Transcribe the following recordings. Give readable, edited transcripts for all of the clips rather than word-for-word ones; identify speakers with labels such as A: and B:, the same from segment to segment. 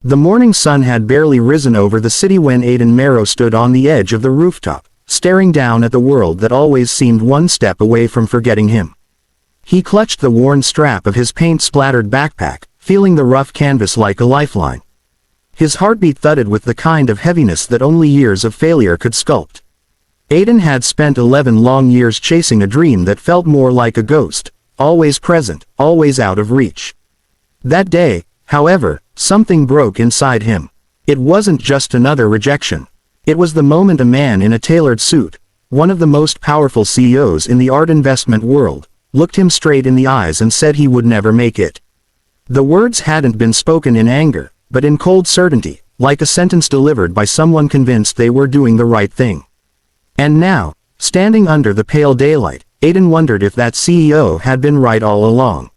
A: The morning sun had barely risen over the city when Aiden Marrow stood on the edge of the rooftop, staring down at the world that always seemed one step away from forgetting him. He clutched the worn strap of his paint-splattered backpack, feeling the rough canvas like a lifeline. His heartbeat thudded with the kind of heaviness that only years of failure could sculpt. Aiden had spent 11 long years chasing a dream that felt more like a ghost, always present, always out of reach. That day, however, something broke inside him. It wasn't just another rejection. It was the moment a man in a tailored suit, one of the most powerful CEOs in the art investment world, looked him straight in the eyes and said he would never make it. The words hadn't been spoken in anger, but in cold certainty, like a sentence delivered by someone convinced they were doing the right thing. And now, standing under the pale daylight, Aiden wondered if that CEO had been right all along.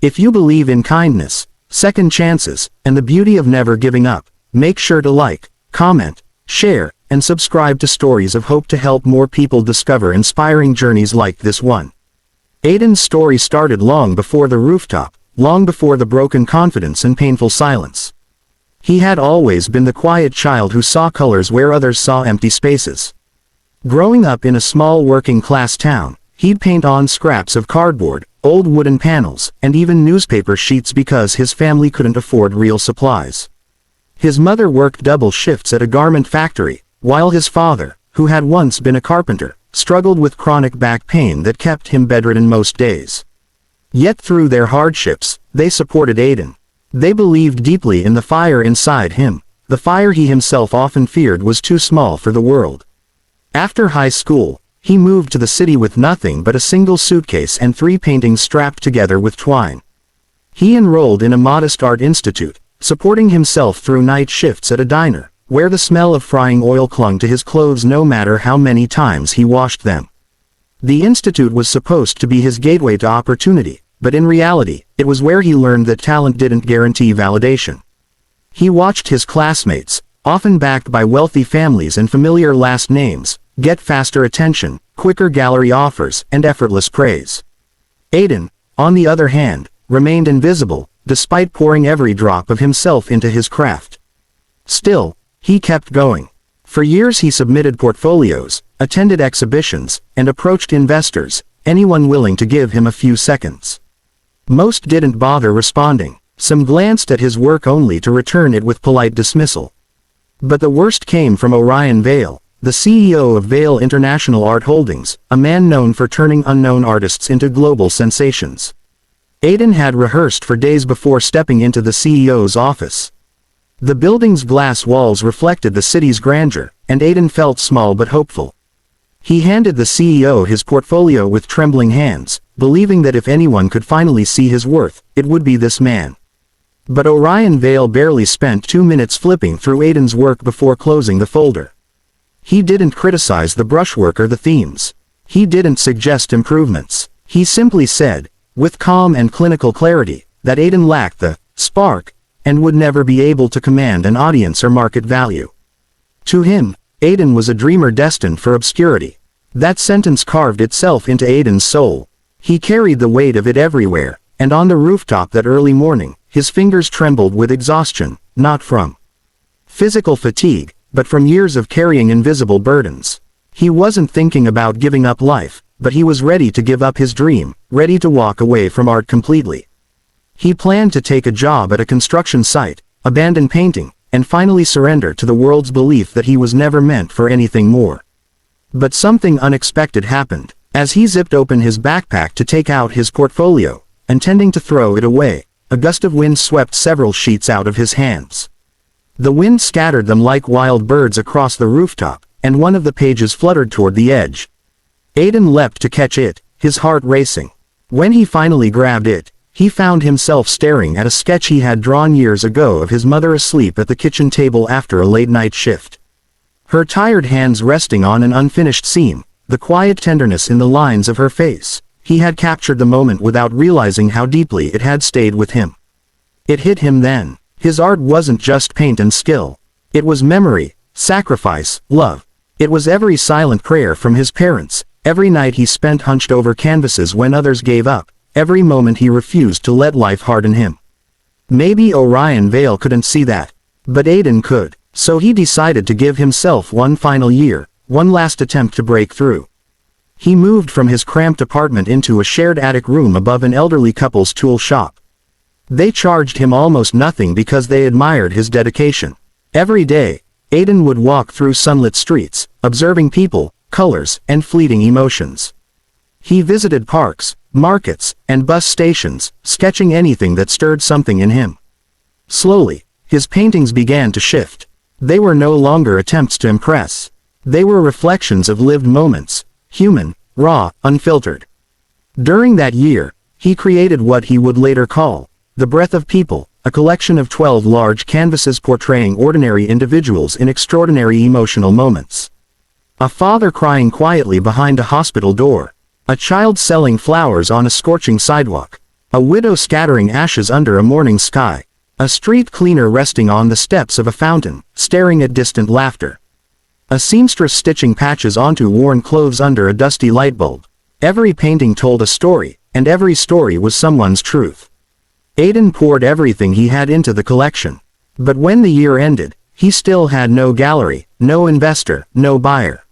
A: If you believe in kindness, second chances, and the beauty of never giving up, make sure to like, comment, share, and subscribe to Stories of Hope to help more people discover inspiring journeys like this one. Aiden's story started long before the rooftop, long before the broken confidence and painful silence. He had always been the quiet child who saw colors where others saw empty spaces. Growing up in a small working-class town, he'd paint on scraps of cardboard, old wooden panels, and even newspaper sheets because his family couldn't afford real supplies. His mother worked double shifts at a garment factory, while his father, who had once been a carpenter, struggled with chronic back pain that kept him bedridden most days. Yet through their hardships, they supported Aiden. They believed deeply in the fire inside him, the fire he himself often feared was too small for the world. After high school, he moved to the city with nothing but a single suitcase and 3 paintings strapped together with twine. He enrolled in a modest art institute, supporting himself through night shifts at a diner, where the smell of frying oil clung to his clothes no matter how many times he washed them. The institute was supposed to be his gateway to opportunity, but in reality, it was where he learned that talent didn't guarantee validation. He watched his classmates, often backed by wealthy families and familiar last names, get faster attention, quicker gallery offers, and effortless praise. Aiden, on the other hand, remained invisible, despite pouring every drop of himself into his craft. Still, he kept going. For years he submitted portfolios, attended exhibitions, and approached investors, anyone willing to give him a few seconds. Most didn't bother responding. Some glanced at his work only to return it with polite dismissal. But the worst came from Orion Vale, the CEO of Vale International Art Holdings, a man known for turning unknown artists into global sensations. Aiden had rehearsed for days before stepping into the CEO's office. The building's glass walls reflected the city's grandeur, and Aiden felt small but hopeful. He handed the CEO his portfolio with trembling hands, believing that if anyone could finally see his worth, it would be this man. But Orion Vale barely spent 2 minutes flipping through Aiden's work before closing the folder. He didn't criticize the brushwork or the themes. He didn't suggest improvements. He simply said, with calm and clinical clarity, that Aiden lacked the spark, and would never be able to command an audience or market value. To him, Aiden was a dreamer destined for obscurity. That sentence carved itself into Aiden's soul. He carried the weight of it everywhere, and on the rooftop that early morning, his fingers trembled with exhaustion, not from physical fatigue, but from years of carrying invisible burdens. He wasn't thinking about giving up life, but he was ready to give up his dream, ready to walk away from art completely. He planned to take a job at a construction site, abandon painting, and finally surrender to the world's belief that he was never meant for anything more. But something unexpected happened. As he zipped open his backpack to take out his portfolio, intending to throw it away, a gust of wind swept several sheets out of his hands. The wind scattered them like wild birds across the rooftop, and one of the pages fluttered toward the edge. Aiden leapt to catch it, his heart racing. When he finally grabbed it, he found himself staring at a sketch he had drawn years ago of his mother asleep at the kitchen table after a late-night shift. Her tired hands resting on an unfinished seam, the quiet tenderness in the lines of her face. He had captured the moment without realizing how deeply it had stayed with him. It hit him then. His art wasn't just paint and skill. It was memory, sacrifice, love. It was every silent prayer from his parents, every night he spent hunched over canvases when others gave up, every moment he refused to let life harden him. Maybe Orion Vale couldn't see that. But Aidan could. So he decided to give himself one final year, one last attempt to break through. He moved from his cramped apartment into a shared attic room above an elderly couple's tool shop. They charged him almost nothing because they admired his dedication. Every day, Aidan would walk through sunlit streets, observing people, colors, and fleeting emotions. He visited parks, markets, and bus stations, sketching anything that stirred something in him. Slowly, his paintings began to shift. They were no longer attempts to impress. They were reflections of lived moments, human, raw, unfiltered. During that year, he created what he would later call The Breath of People, a collection of 12 large canvases portraying ordinary individuals in extraordinary emotional moments. A father crying quietly behind a hospital door. A child selling flowers on a scorching sidewalk. A widow scattering ashes under a morning sky. A street cleaner resting on the steps of a fountain, staring at distant laughter. A seamstress stitching patches onto worn clothes under a dusty light bulb. Every painting told a story, and every story was someone's truth. Aidan poured everything he had into the collection. But when the year ended, he still had no gallery, no investor, no buyer.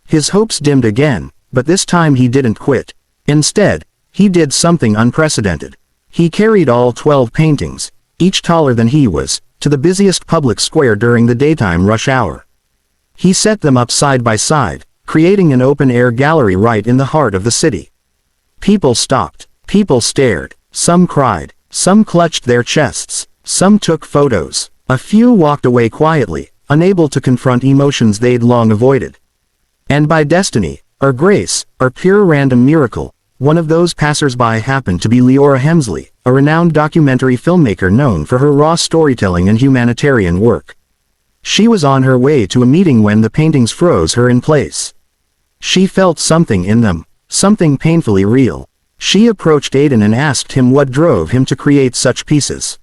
A: His hopes dimmed again, but this time he didn't quit. Instead, he did something unprecedented. He carried all 12 paintings, each taller than he was, to the busiest public square during the daytime rush hour. He set them up side by side, creating an open-air gallery right in the heart of the city. People stopped, people stared, some cried, some clutched their chests, some took photos. A few walked away quietly, unable to confront emotions they'd long avoided. And by destiny, or grace, or pure random miracle, one of those passers-by happened to be Leora Hemsley, a renowned documentary filmmaker known for her raw storytelling and humanitarian work. She was on her way to a meeting when the paintings froze her in place. She felt something in them, something painfully real. She approached Aidan and asked him what drove him to create such pieces.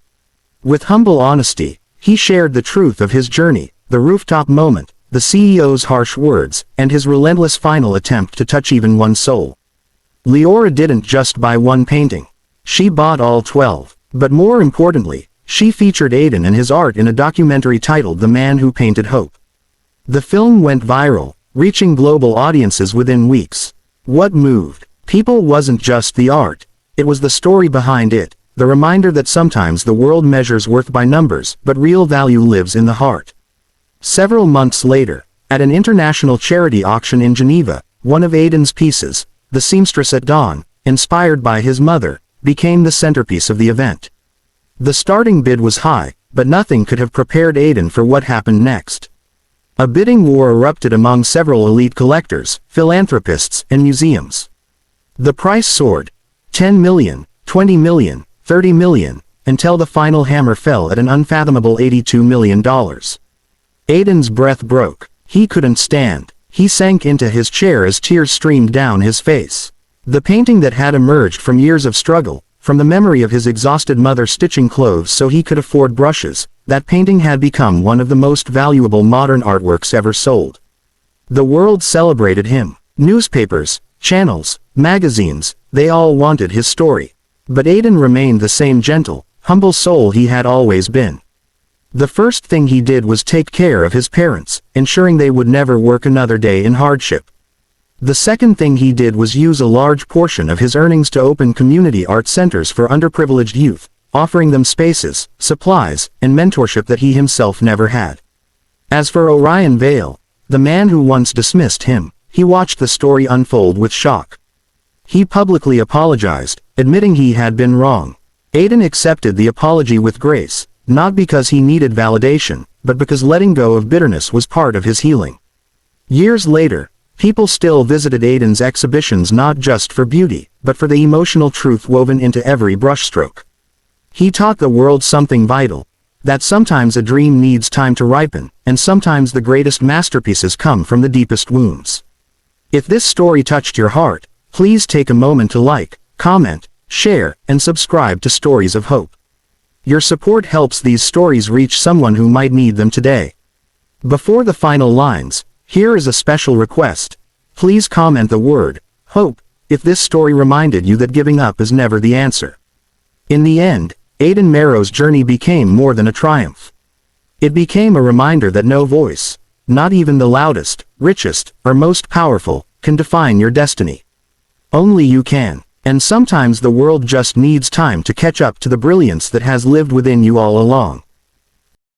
A: With humble honesty, he shared the truth of his journey, the rooftop moment, the CEO's harsh words, and his relentless final attempt to touch even one soul. Leora didn't just buy one painting. She bought all 12. But more importantly, she featured Aidan and his art in a documentary titled The Man Who Painted Hope. The film went viral, reaching global audiences within weeks. What moved people wasn't just the art, it was the story behind it, the reminder that sometimes the world measures worth by numbers, but real value lives in the heart. Several months later, at an international charity auction in Geneva, one of Aidan's pieces, The Seamstress at Dawn, inspired by his mother, became the centerpiece of the event. The starting bid was high, but nothing could have prepared Aidan for what happened next. A bidding war erupted among several elite collectors, philanthropists, and museums. The price soared, 10 million, 20 million, 30 million, until the final hammer fell at an unfathomable $82 million. Aidan's breath broke. He couldn't stand. He sank into his chair as tears streamed down his face. The painting that had emerged from years of struggle, from the memory of his exhausted mother stitching clothes so he could afford brushes, that painting had become one of the most valuable modern artworks ever sold. The world celebrated him. Newspapers, channels, magazines, they all wanted his story. But Aidan remained the same gentle, humble soul he had always been. The first thing he did was take care of his parents, ensuring they would never work another day in hardship. The second thing he did was use a large portion of his earnings to open community art centers for underprivileged youth, offering them spaces, supplies, and mentorship that he himself never had. As for Orion Vale, the man who once dismissed him, he watched the story unfold with shock. He publicly apologized, admitting he had been wrong. Aidan accepted the apology with grace, not because he needed validation, but because letting go of bitterness was part of his healing. Years later, people still visited Aidan's exhibitions not just for beauty, but for the emotional truth woven into every brushstroke. He taught the world something vital, that sometimes a dream needs time to ripen, and sometimes the greatest masterpieces come from the deepest wounds. If this story touched your heart, please take a moment to like, comment, share, and subscribe to Stories of Hope. Your support helps these stories reach someone who might need them today. Before the final lines, here is a special request. Please comment the word, hope, if this story reminded you that giving up is never the answer. In the end, Aiden Marrow's journey became more than a triumph. It became a reminder that no voice, not even the loudest, richest, or most powerful, can define your destiny. Only you can. And sometimes the world just needs time to catch up to the brilliance that has lived within you all along.